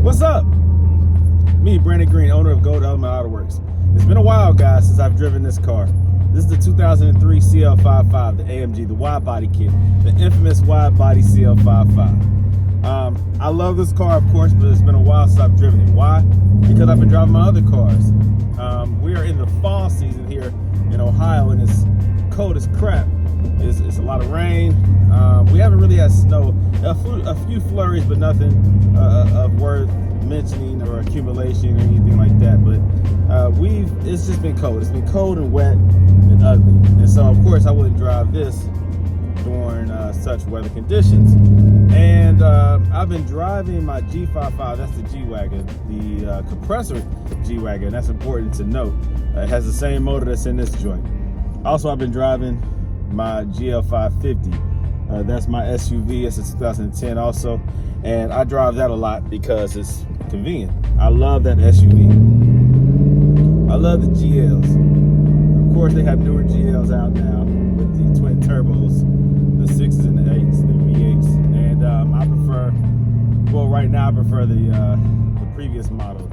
What's up? Me, Brandon Green, owner of Autoworks. It's been a while, guys, since I've driven this car. This is the 2003 CL55, the AMG, the wide-body kit, the infamous wide-body CL55. I love this car, of course, but it's been a while since I've driven it. Why? Because I've been driving my other cars. We are in the fall season here in Ohio, and it's cold as crap. It's a lot of rain. We haven't really had snow. A few flurries, but nothing of worth mentioning or accumulation or anything like that. But it's just been cold. It's been cold and wet and ugly. And so, of course, I wouldn't drive this during such weather conditions. And I've been driving my G55. That's the G-Wagon, the compressor G-Wagon. That's important to note. It has the same motor that's in this joint. Also, I've been driving my GL550. That's my SUV. It's a 2010 also, and I drive that a lot because it's convenient. I love that SUV. I love the GLs. Of course, they have newer GLs out now with the twin turbos, the 6s and the 8s, the V8s, and I prefer, well, right now I prefer the previous model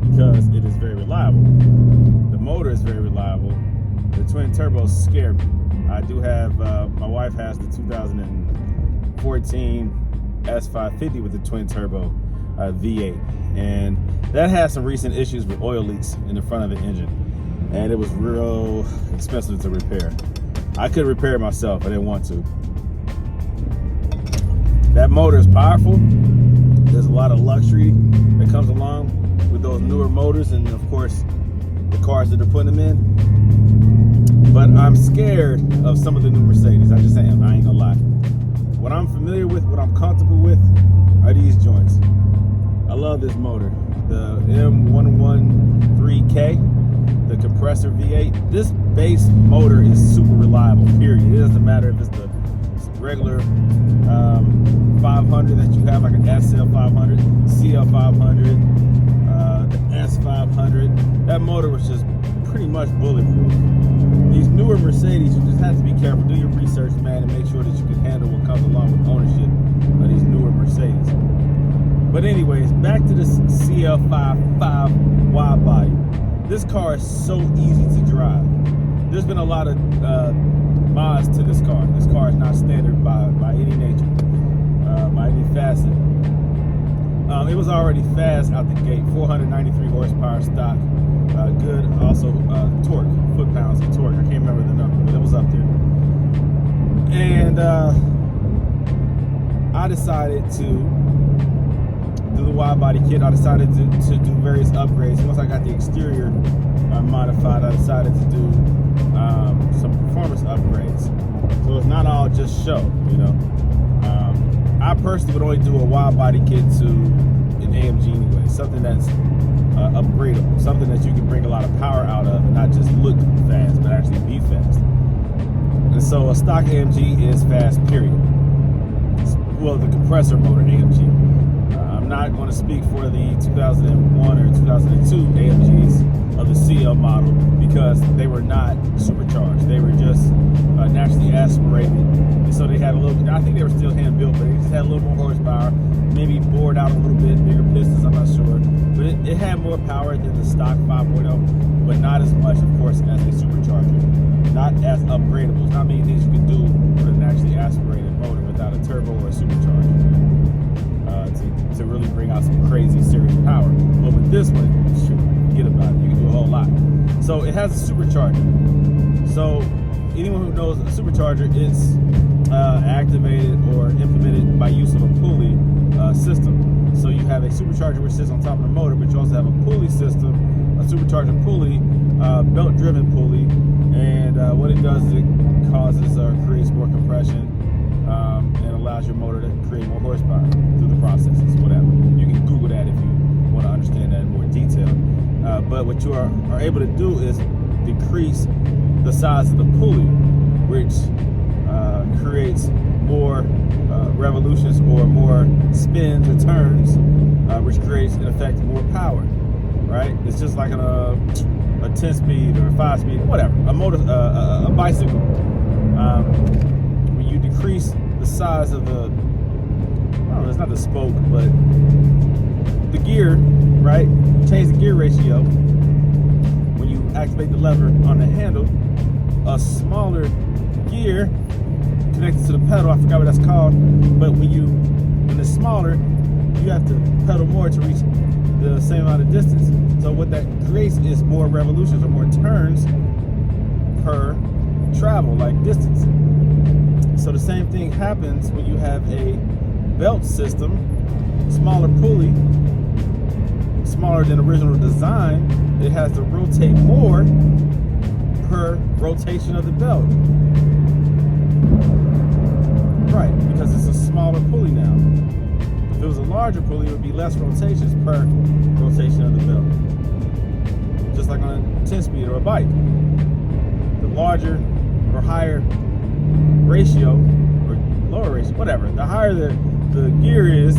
because it is very reliable. The motor is very reliable. The twin turbos scare me. I do have, my wife has the 2014 S550 with the twin turbo V8, and that has some recent issues with oil leaks in the front of the engine, and it was real expensive to repair. I could repair it myself, I didn't want to. That motor is powerful. There's a lot of luxury that comes along with those newer motors, and of course the cars that are putting them in. But I'm scared of some of the new Mercedes. I just am. I ain't gonna lie. What I'm familiar with, what I'm comfortable with, are these joints. I love this motor. The M113K, the compressor V8. This base motor is super reliable, period. It doesn't matter if it's the regular 500 that you have, like an SL500, CL500, the S500. That motor was just pretty much bulletproof. These newer Mercedes, you just have to be careful. Do your research, man, and make sure that you can handle what comes along with ownership of these newer Mercedes. But anyways, back to this CL55 wide body. This car is so easy to drive. There's been a lot of mods to this car. This car is not standard by any nature, by any facet. It was already fast out the gate, 493 horsepower stock. Good, also torque, foot-pounds of torque. I can't remember the number, but it was up there. And I decided to do the wide body kit. I decided to do various upgrades. Once I got the exterior modified, I decided to do some performance upgrades. So it's not all just show, you know. I personally would only do a wide body kit to an AMG anyway, something that's upgradable, something that you can bring a lot of power out of and not just look fast, but actually be fast. And so a stock AMG is fast, period. Well, the compressor motor AMG. I'm not going to speak for the 2001 or 2002 AMGs of the CL model because they were not supercharged. They were just naturally aspirated. And so they had a little, I think they were still hand built, but they just had a little more horsepower, maybe bored out a little bit, bigger pistons, I'm not sure. But it had more power than the stock 5.0, but not as much, of course, as a supercharger. Not as upgradable. There's not many things you can do with a naturally aspirated motor without a turbo or a supercharger to really bring out some crazy, serious power. But with this one, shoot, forget about it. You can do a whole lot. So it has a supercharger. So anyone who knows a supercharger, it's activated or implemented by use of a pulley system. So you have a supercharger which sits on top of the motor, but you also have a pulley system, a supercharger pulley, belt-driven pulley, and what it does is it causes or creates more compression and allows your motor to create more horsepower through the processes, whatever. You can Google that if you want to understand that in more detail. But what you are able to do is decrease the size of the pulley, which creates more revolutions or more spins or turns, which creates in effect more power, right? It's just like a 10-speed or a 5-speed, whatever, a bicycle. When you decrease the size of the, I don't know, it's not the spoke, but the gear, right? You change the gear ratio. When you activate the lever on the handle, a smaller gear connected to the pedal, I forgot what that's called, but when it's smaller, you have to pedal more to reach the same amount of distance. So what that creates is more revolutions or more turns per travel, like distance. So the same thing happens when you have a belt system, smaller pulley, smaller than original design. It has to rotate more per rotation of the belt. Right, because it's a smaller pulley now. If it was a larger pulley, it would be less rotations per rotation of the belt. Just like on a 10-speed or a bike. The larger or higher ratio, or lower ratio, whatever, the higher the gear is,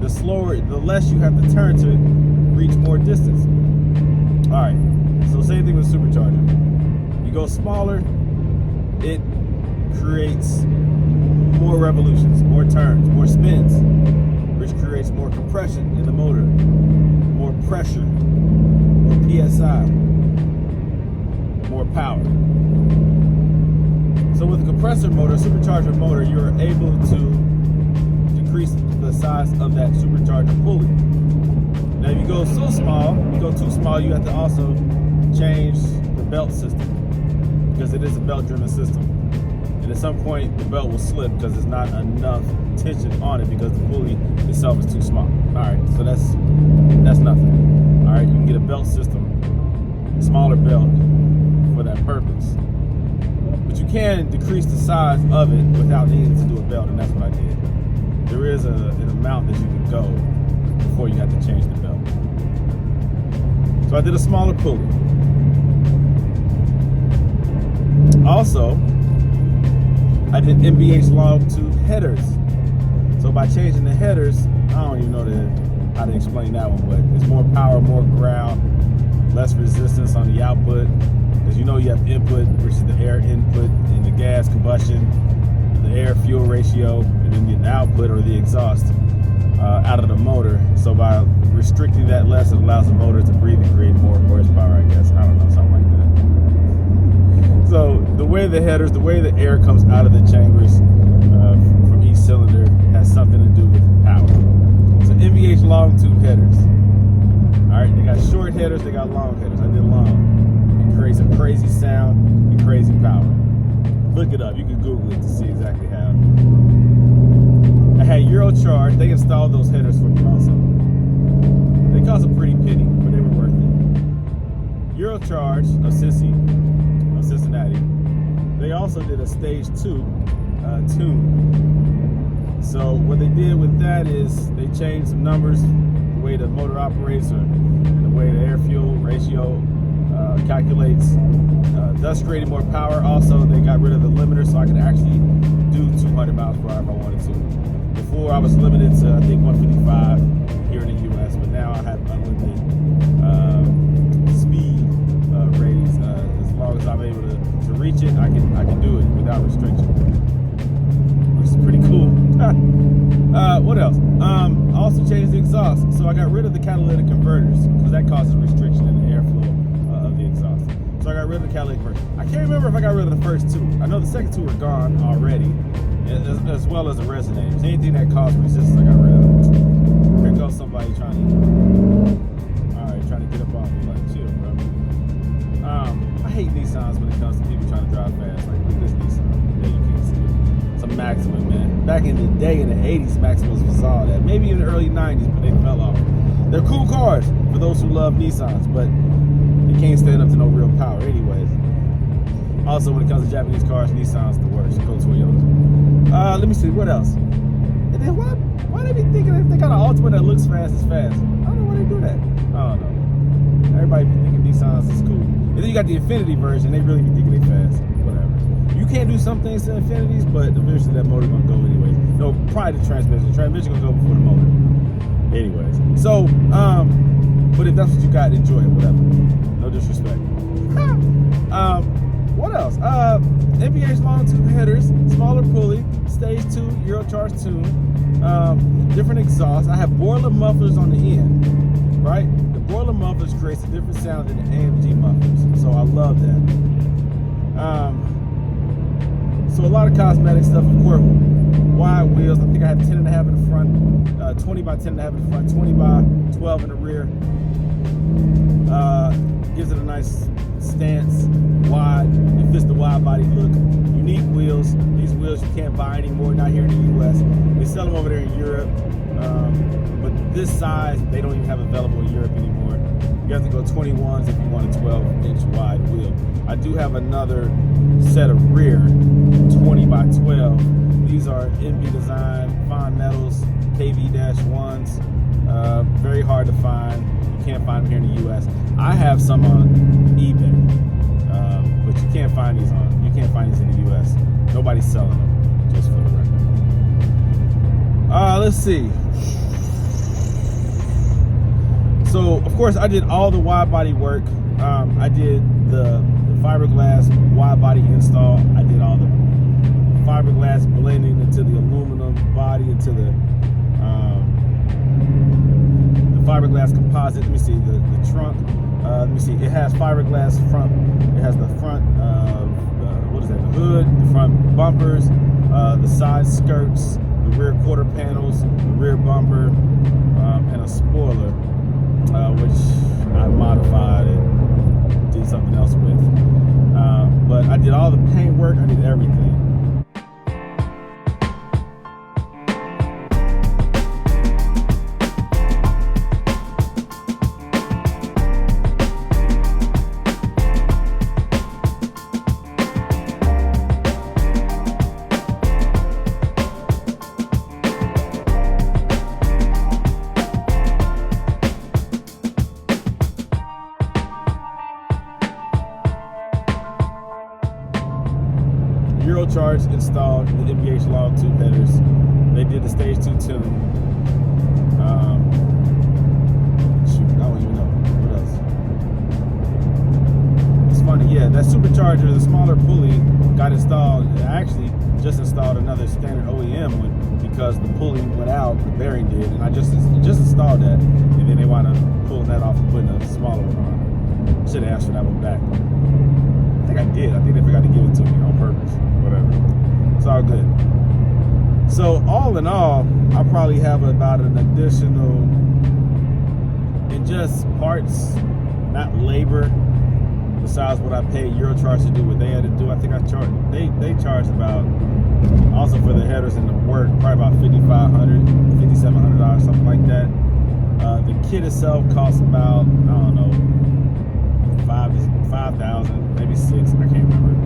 the less you have to turn to reach more distance. Alright, so same thing with supercharger. You go smaller, it creates more revolutions, more turns, more spins, which creates more compression in the motor, more pressure, more PSI, more power. So with a compressor motor, supercharger motor, you're able to decrease the size of that supercharger pulley. Now if you go too small, you have to also change the belt system, because it is a belt-driven system. And at some point, the belt will slip because there's not enough tension on it because the pulley itself is too small. All right, so that's nothing. All right, you can get a belt system, smaller belt for that purpose. But you can decrease the size of it without needing to do a belt, and that's what I did. There is an amount that you can go before you have to change the belt. So I did a smaller pulley. Also, I did MBH long tube headers. So by changing the headers, I don't even know how to explain that one, but it's more power, more ground, less resistance on the output. Because you know you have input, which is the air input, and the gas combustion, the air fuel ratio, and then the output or the exhaust out of the motor. So by restricting that less, it allows the motor to breathe and create more horsepower, I guess. I don't know, something like that. So the way the air comes out of the chambers from each cylinder has something to do with power. So MVH long tube headers. All right, they got short headers, they got long headers. I did long. It creates a crazy sound and crazy power. Look it up. You can Google it to see exactly how. I had Eurocharge. They installed those headers for me also. They cost a pretty penny, but they were worth it. Eurocharge of Cincinnati. They also did a stage 2 tune. So what they did with that is they changed some numbers, the way the motor operates, and the way the air fuel ratio calculates, thus creating more power. Also, they got rid of the limiter, so I could actually do 200 miles per hour if I wanted to. Before, I was limited to, I think, 155 here in the U.S., but now I have unlimited speed ratings. As long as I'm able to reach it, I can do it without restriction, which is pretty cool. What else? I also changed the exhaust, so I got rid of the catalytic converters because that causes restriction in the airflow of the exhaust. So I got rid of the catalytic converters. I can't remember if I got rid of the first two. I know the second two were gone already, as well as the resonators. Anything that caused resistance, I got rid of. Here goes somebody trying to get up on me, like, chill, bro. I hate Nissans when it comes to people trying to drive fast. Like, look at this Nissan. Yeah, you can't see it. It's a Maxima, man. Back in the day, in the 80s, Maximas was all that. Maybe in the early 90s, but they fell off. They're cool cars for those who love Nissans, but they can't stand up to no real power anyways. Also, when it comes to Japanese cars, Nissan's the worst. Go Toyota. Let me see, what else? And then why they be thinking if they got an Altima that looks fast is fast? I don't know why they do that. I don't know. Everybody be thinking Nissans is cool. And then you got the Infinity version, they really be thinking they fast. Whatever. You can't do some things to Infinities, but eventually that motor gonna go anyways. No, probably the transmission. Transmission gonna go before the motor. Anyways. So, but if that's what you got, enjoy it, whatever. No disrespect. What else? NVH long tube headers, smaller pulley, stage 2, Eurocharge tune, different exhaust. I have boiler mufflers on the end, right? The boiler mufflers creates a different sound than the AMG mufflers, so I love that. So a lot of cosmetic stuff, of course. Wide wheels. I think I have 10.5 in the front, 20 by 10.5 in the front, 20 by 12 in the rear. Gives it a nice stance, wide. It fits the wide body look. Unique wheels. These wheels you can't buy anymore, not here in the US. They sell them over there in Europe, but this size they don't even have available in Europe anymore. You have to go 21s if you want a 12-inch wide wheel. I do have another set of rear 20 by 12. These are NB design, fine metals, KV-1s. Very hard to find. You can't find them here in the US. I have some on eBay, but you can't find these in the US. Nobody's selling them, just for the record. Let's see. So, of course, I did all the wide body work. I did the fiberglass wide body install. I did all the fiberglass blending into the aluminum body, into the fiberglass composite. Let me see the trunk. Let me see. It has fiberglass front. It has the front. What is that? The hood, the front bumpers, the side skirts, the rear quarter panels, the rear bumper, and a spoiler, which I modified and did something else with. But I did all the paint work. I did everything. Eurocharge installed the NVH long tube headers. They did the stage 2 tune. Shoot, I don't even know. What else? It's funny, yeah, that supercharger, the smaller pulley, got installed. I actually just installed another standard OEM one because the pulley went out, the bearing did, and I just installed that. And then they wound up pulling that off and putting a smaller one on. Should have asked for that one back. I think I did. I think they forgot to give it to me on purpose. Whatever. It's all good. So all in all, I probably have about an additional, in just parts, not labor, besides what I paid Eurocharge to do what they had to do. I think I charged, they charged about, also for the headers and the work, probably about $5,500, $5,700, something like that. The kit itself costs about, I don't know, $5,000, maybe $6,000, I can't remember.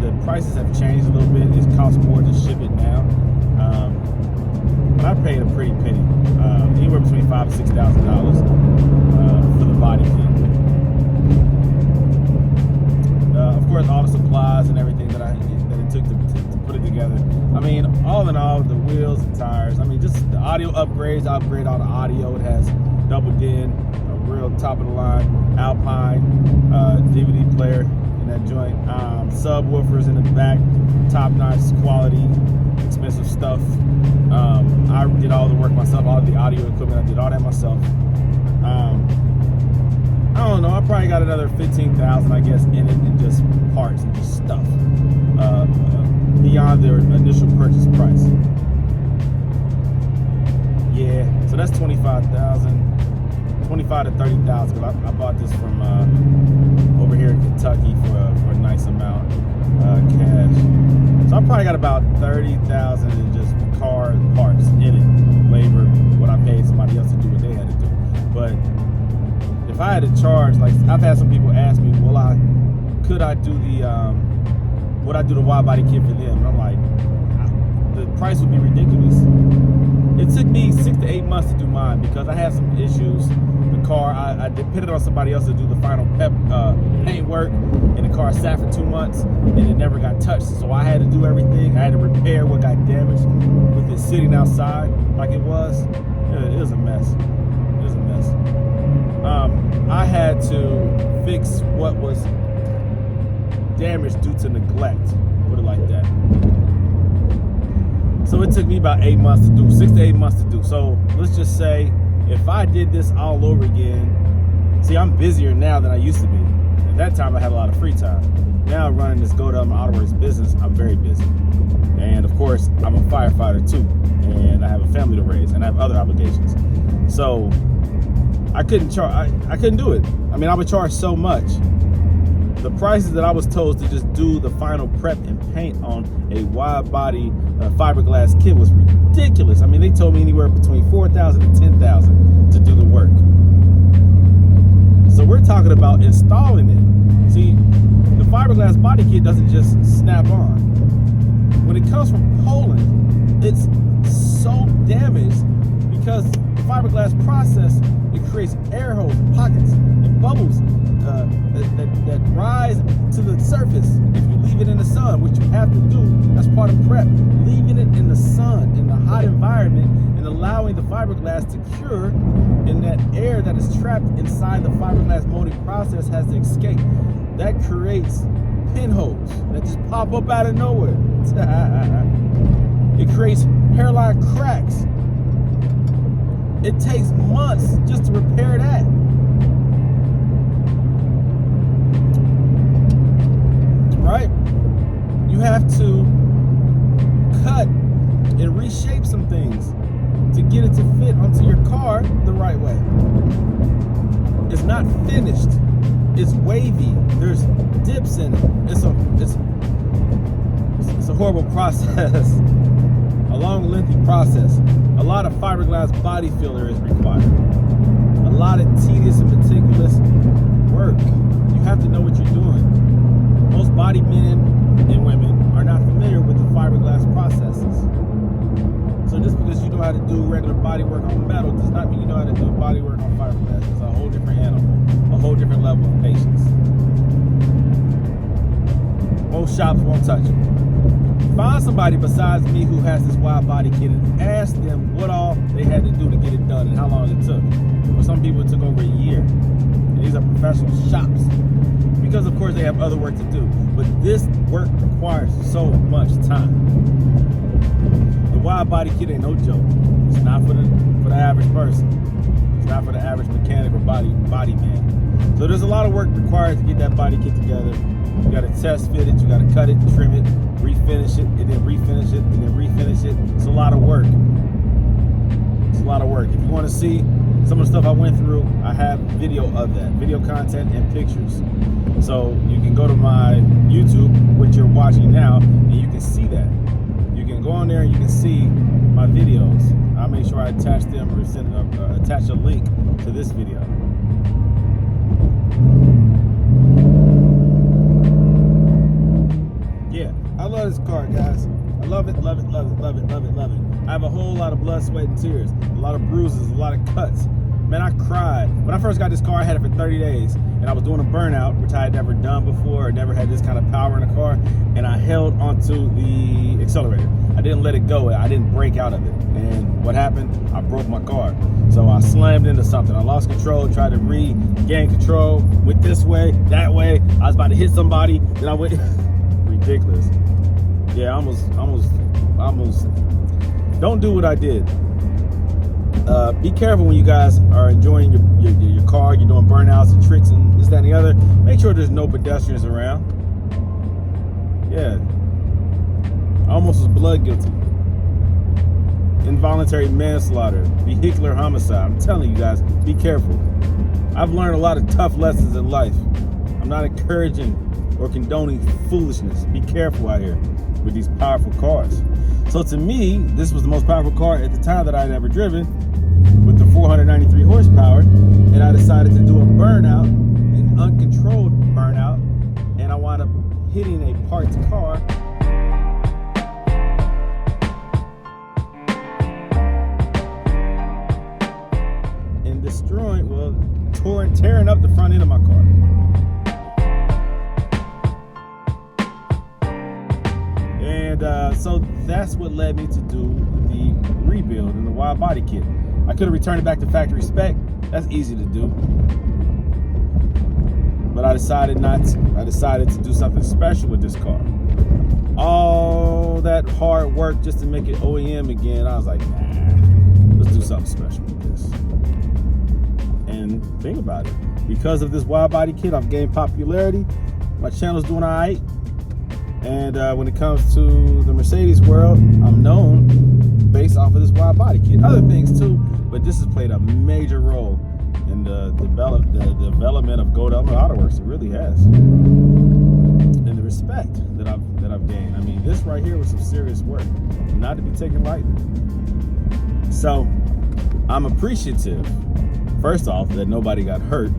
The prices have changed a little bit. It costs more to ship it now, but I paid a pretty penny, anywhere between $5,000 to $6,000 for the body kit. Of course, all the supplies and everything that it took to put it together. I mean, all in all, the wheels and tires. I mean, just the audio upgrades. I upgrade all the audio. It has double din, a real top of the line Alpine DVD player in that joint. Subwoofers in the back, top-notch quality, expensive stuff. I did all the work myself, all the audio equipment. I did all that myself. I don't know. I probably got another $15,000, I guess, in it, and just parts and just stuff beyond their initial purchase price. Yeah, so that's $25,000, $25,000 to $30,000. Because I bought this from over here in Kentucky for a nice amount cash. So I probably got about $30,000 in just car parts in it, labor, what I paid somebody else to do what they had to do. But if I had to charge, like I've had some people ask me, would I do the wide body kit for them? And I'm like, the price would be ridiculous. months to do mine because I had some issues. The car, I depended on somebody else to do the final paint work, and the car sat for 2 months and it never got touched. So I had to do everything. I had to repair what got damaged with it sitting outside like it was. It was a mess. It was a mess. I had to fix what was damaged due to neglect, put it like that. So it took me about 8 months to do, 6 to 8 months to do. So let's just say if I did this all over again, see, I'm busier now than I used to be. At that time, I had a lot of free time. Now running this Go to Autoworks business, I'm very busy. And of course, I'm a firefighter too. And I have a family to raise and I have other obligations. So I couldn't charge, I couldn't do it. I mean, I would charge so much. The prices that I was told to just do the final prep and paint on a wide body fiberglass kit was ridiculous. I mean, they told me anywhere between $4,000 and $10,000 to do the work. So we're talking about installing it. See, the fiberglass body kit doesn't just snap on. When it comes from Poland, it's so damaged because the fiberglass process, it creates air holes, pockets, and bubbles that rise to the surface if you leave it in the sun, which you have to do as part of prep. Leaving it in the sun, in the hot environment, and allowing the fiberglass to cure, and that air that is trapped inside the fiberglass molding process has to escape. That creates pinholes that just pop up out of nowhere. It creates hairline cracks. It takes months just to repair that. Right? You have to cut and reshape some things to get it to fit onto your car the right way. It's not finished. It's wavy. There's dips in it. It's a horrible process. A long, lengthy process. A lot of fiberglass body filler is required. A lot of tedious and meticulous work. You have to know what you're doing. Most body men and women are not familiar with the fiberglass processes. So just because you know how to do regular body work on metal does not mean you know how to do body work on fiberglass. It's a whole different animal, a whole different level of patience. Most shops won't touch it. Find somebody besides me who has this wide body kit and ask them what all they had to do to get it done and how long it took. For some people it took over a year. And these are professional shops. Because of course they have other work to do. But this work requires so much time. The wide body kit ain't no joke. It's not for the average person. It's not for the average mechanic or body man. So there's a lot of work required to get that body kit together. You gotta test fit it, you gotta cut it, trim it, refinish it, and then refinish it, and then refinish it. It's a lot of work. It's a lot of work. If you wanna see some of the stuff I went through, I have video of that, video content and pictures. So you can go to my YouTube, which you're watching now, and you can see that. You can go on there and you can see my videos. I'll make sure I attach them or attach a link to this video. Yeah, I love this car, guys. I love it, love it, love it, love it, love it, love it. I have a whole lot of blood, sweat, and tears. A lot of bruises, a lot of cuts. Man, I cried. When I first got this car, I had it for 30 days. And I was doing a burnout, which I had never done before, or never had this kind of power in a car. And I held onto the accelerator. I didn't let it go. I didn't break out of it. And what happened? I broke my car. So I slammed into something. I lost control, tried to regain control, went this way, that way. I was about to hit somebody. Then I went... Ridiculous. Yeah, almost. Don't do what I did. Be careful when you guys are enjoying your car, you're doing burnouts and tricks and this, that, and the other. Make sure there's no pedestrians around. Yeah. I almost was blood guilty. Involuntary manslaughter, vehicular homicide. I'm telling you guys, be careful. I've learned a lot of tough lessons in life. I'm not encouraging or condoning foolishness. Be careful out here with these powerful cars. So to me, this was the most powerful car at the time that I had ever driven, with the 493 horsepower, and I decided to do a burnout, an uncontrolled burnout, and I wound up hitting a parked car. into my car. And so that's what led me to do the rebuild in the wide body kit. I could have returned it back to factory spec. That's easy to do. But I decided not to. I decided to do something special with this car. All that hard work just to make it OEM again, I was like, nah, let's do something special with this. And think about it. Because of this wide body kit, I've gained popularity. My channel's doing all right. And when it comes to the Mercedes world, I'm known based off of this wide body kit. Other things too, but this has played a major role in the development of Gold Element Autoworks. It really has. And the respect that I've gained. I mean, this right here was some serious work, not to be taken lightly. So I'm appreciative, first off, that nobody got hurt.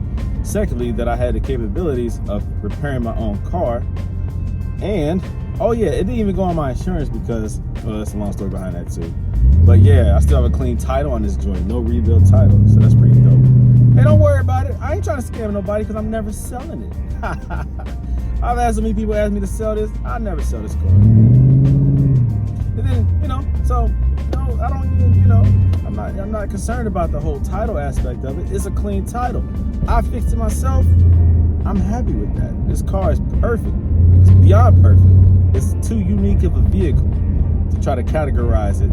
Secondly, that I had the capabilities of repairing my own car. And oh yeah, it didn't even go on my insurance because, well, that's a long story behind that too. But yeah, I still have a clean title on this joint, no rebuild title, so that's pretty dope. Hey, don't worry about it. I ain't trying to scam nobody because I'm never selling it. I've had so many people ask me to sell this. I never sell this car. And then, so I don't even, I'm not concerned about the whole title aspect of it. It's a clean title. I fixed it myself. I'm happy with that. This car is perfect. It's beyond perfect. It's too unique of a vehicle to try to categorize it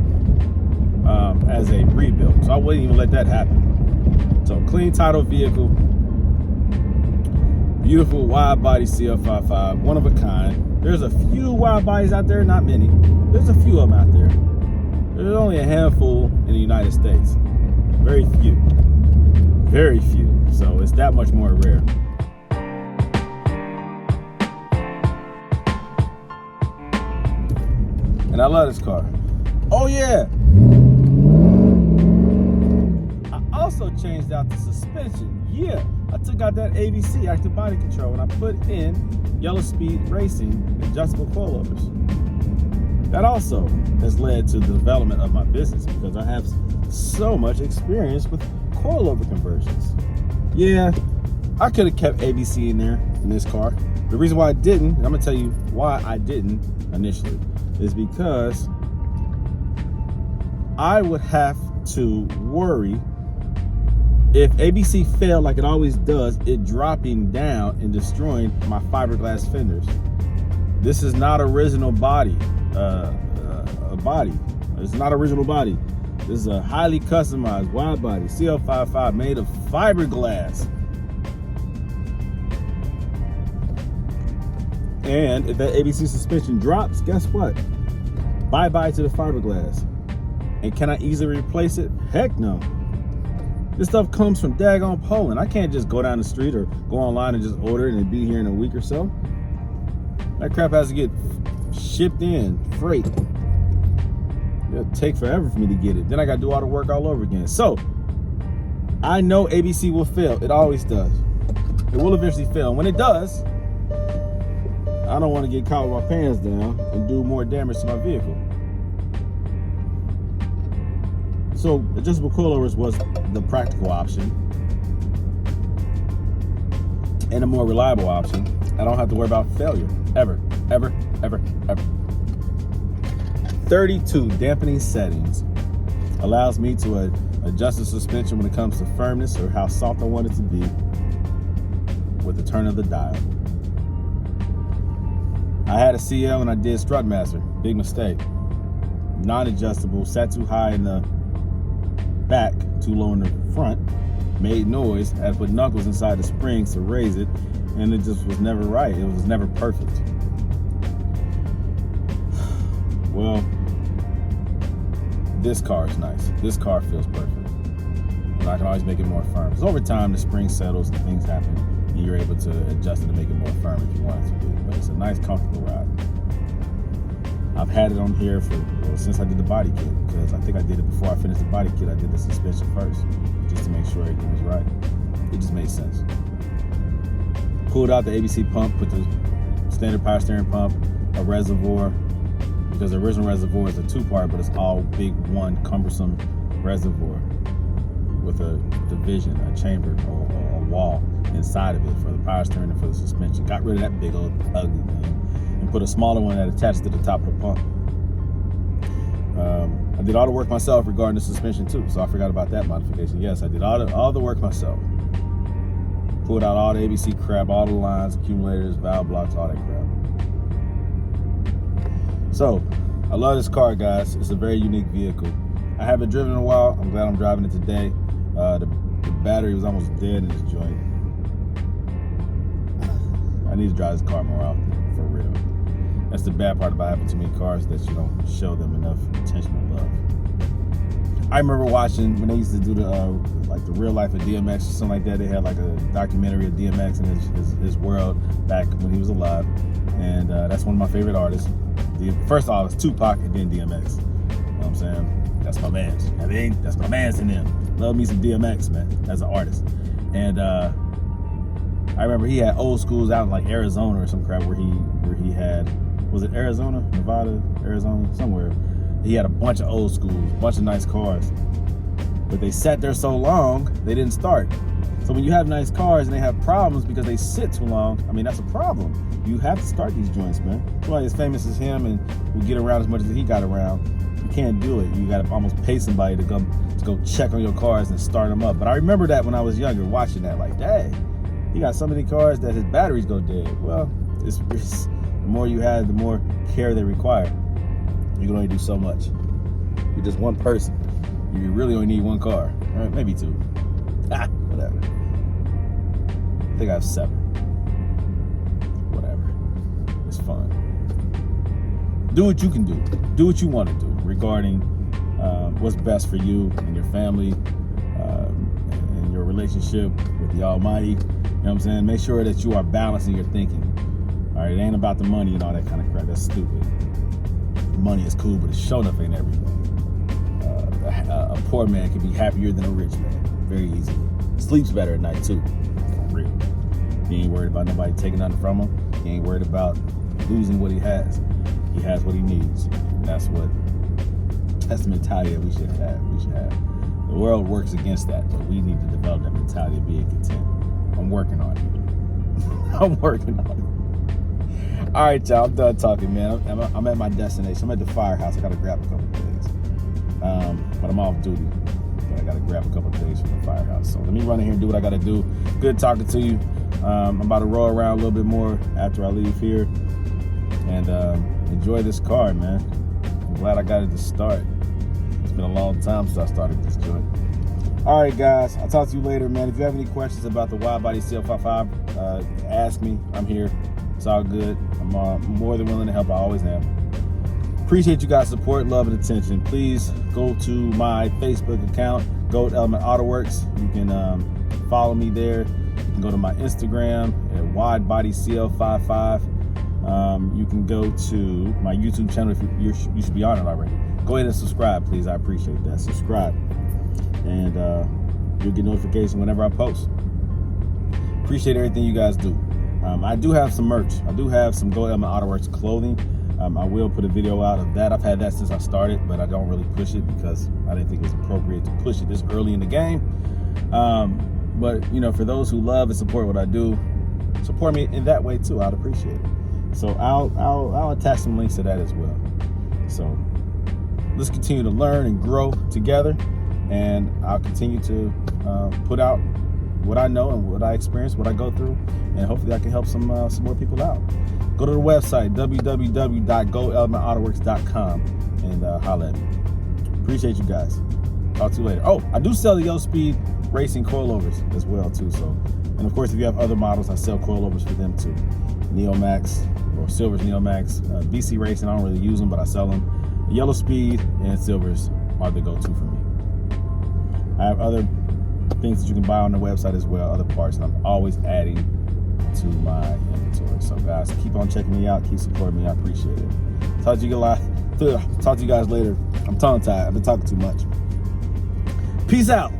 as a rebuild. So I wouldn't even let that happen. So clean title vehicle, beautiful wide body CL55, one of a kind. There's a few wide bodies out there, not many. There's a few of them out there. There's only a handful in the United States. Very few. Very few. So it's that much more rare. And I love this car. Oh yeah. I also changed out the suspension. Yeah, I took out that ABC, active body control, and I put in Yellow Speed Racing adjustable coilovers. That also has led to the development of my business because I have so much experience with coilover conversions. Yeah, I could have kept ABC in there in this car. The reason why I didn't, and I'm gonna tell you why I didn't initially, is because I would have to worry if ABC failed like it always does, it dropping down and destroying my fiberglass fenders. This is not original body, a body. It's not original body. This is a highly customized wide body CL55 made of fiberglass. And if that ABC suspension drops, guess what? Bye-bye to the fiberglass. And can I easily replace it? Heck no. This stuff comes from daggone Poland. I can't just go down the street or go online and just order it and be here in a week or so. That crap has to get shipped in, freight. It'll take forever for me to get it. Then I got to do all the work all over again. So, I know ABC will fail. It always does. It will eventually fail. And when it does, I don't want to get caught with my pants down and do more damage to my vehicle. So adjustable coilovers was the practical option and a more reliable option. I don't have to worry about failure, ever, ever, ever, ever. 32 dampening settings allows me to adjust the suspension when it comes to firmness or how soft I want it to be with the turn of the dial. I had a CL and I did Strutmaster, big mistake. Non-adjustable, sat too high in the back, too low in the front, made noise. I had to put knuckles inside the springs to raise it, and it just was never right. It was never perfect. Well, this car is nice. This car feels perfect. And I can always make it more firm. Because over time, the spring settles and things happen, and you're able to adjust it to make it more firm if you want it to be. But it's a nice, comfortable ride. I've had it on here since I did the body kit, because I think I did it before I finished the body kit. I did the suspension first, just to make sure everything was right. It just made sense. Pulled out the ABC pump, put the standard power steering pump, a reservoir, because the original reservoir is a two-part, but it's all big one cumbersome reservoir. with a division, a chamber, or a wall inside of it for the power steering and for the suspension. Got rid of that big old ugly thing and put a smaller one that attached to the top of the pump. I did all the work myself regarding the suspension too, so I forgot about that modification. Yes, I did all the work myself. Pulled out all the ABC crap, all the lines, accumulators, valve blocks, all that crap. So, I love this car, guys. It's a very unique vehicle. I haven't driven in a while. I'm glad I'm driving it today. The battery was almost dead in this joint. I need to drive this car more often, for real. That's the bad part about having too many cars, that you don't show them enough attention and love. I remember watching when they used to do the like the real life of DMX or something like that. They had like a documentary of DMX and his world back when he was alive, and that's one of my favorite artists. First off, it's Tupac and then DMX. You know what I'm saying? That's my man's. I mean, that's my man's in them. Love me some DMX, man, as an artist. And I remember he had old schools out in like Arizona or some crap where he had, was it Arizona, Nevada, Arizona, somewhere. He had a bunch of old schools, a bunch of nice cars. But they sat there so long, they didn't start. So when you have nice cars and they have problems because they sit too long, I mean, that's a problem. You have to start these joints, man. That's why as famous as him and will get around as much as he got around, you can't do it. You gotta almost pay somebody to go check on your cars and start them up. But I remember that when I was younger, watching that, like, dang, he got so many cars that his batteries go dead. Well, it's the more you have, the more care they require. You can only do so much. You're just one person. You really only need one car, right? Maybe two. Whatever. I think I have 7. Whatever. It's fun. Do what you can do. Do what you want to do regarding what's best for you and your family and your relationship with the Almighty. You know what I'm saying? Make sure that you are balancing your thinking. All right, it ain't about the money and all that kind of crap. That's stupid. Money is cool, but it sure enough ain't everything. A poor man can be happier than a rich man, very easily. Sleeps better at night too, for real. He ain't worried about nobody taking nothing from him. He ain't worried about losing what he has. He has what he needs. And that's the mentality that we should have. The world works against that, but we need to develop that mentality of being content. I'm working on it. I'm working on it. All right, y'all, I'm done talking, man. I'm at my destination. I'm at the firehouse. I gotta grab a couple things. But I'm off duty. But I gotta grab a couple things from the firehouse. So let me run in here and do what I gotta do. Good talking to you. I'm about to roll around a little bit more after I leave here. And enjoy this car, man. I'm glad I got it to start. It's been a long time since I started this joint. All right, guys. I'll talk to you later, man. If you have any questions about the Widebody CL55, ask me. I'm here. It's all good. I'm more than willing to help. I always am. Appreciate you guys' support, love, and attention. Please go to my Facebook account, Gold Element Autoworks. You can follow me there. You can go to my Instagram at Widebody CL55. You can go to my YouTube channel if you should be on it already. Go ahead and subscribe, please. I appreciate that. Subscribe, and you'll get notification whenever I post. Appreciate everything you guys do. I do have some merch. I do have some Gold Element Autoworks clothing. I will put a video out of that. I've had that since I started, but I don't really push it because I didn't think it was appropriate to push it this early in the game. But you know, for those who love and support what I do, support me in that way too. I'd appreciate it. So I'll attach some links to that as well. So let's continue to learn and grow together, and I'll continue to put out what I know and what I experience, what I go through, and hopefully I can help some more people out. Go to the website, www.goldelementautoworks.com, and holla at me. Appreciate you guys. Talk to you later. Oh, I do sell the Yellow Speed racing coilovers as well too. So, and of course, if you have other models, I sell coilovers for them too. Neomax or Silver's Neomax, BC Racing. I don't really use them, but I sell them. Yellow Speed and Silver's are the go-to for me. I have other things that you can buy on the website as well, other parts, and I'm always adding to my inventory. So guys, keep on checking me out, keep supporting me. I appreciate it. Talk to you guys later. I'm tongue-tied. I've been talking too much. Peace out.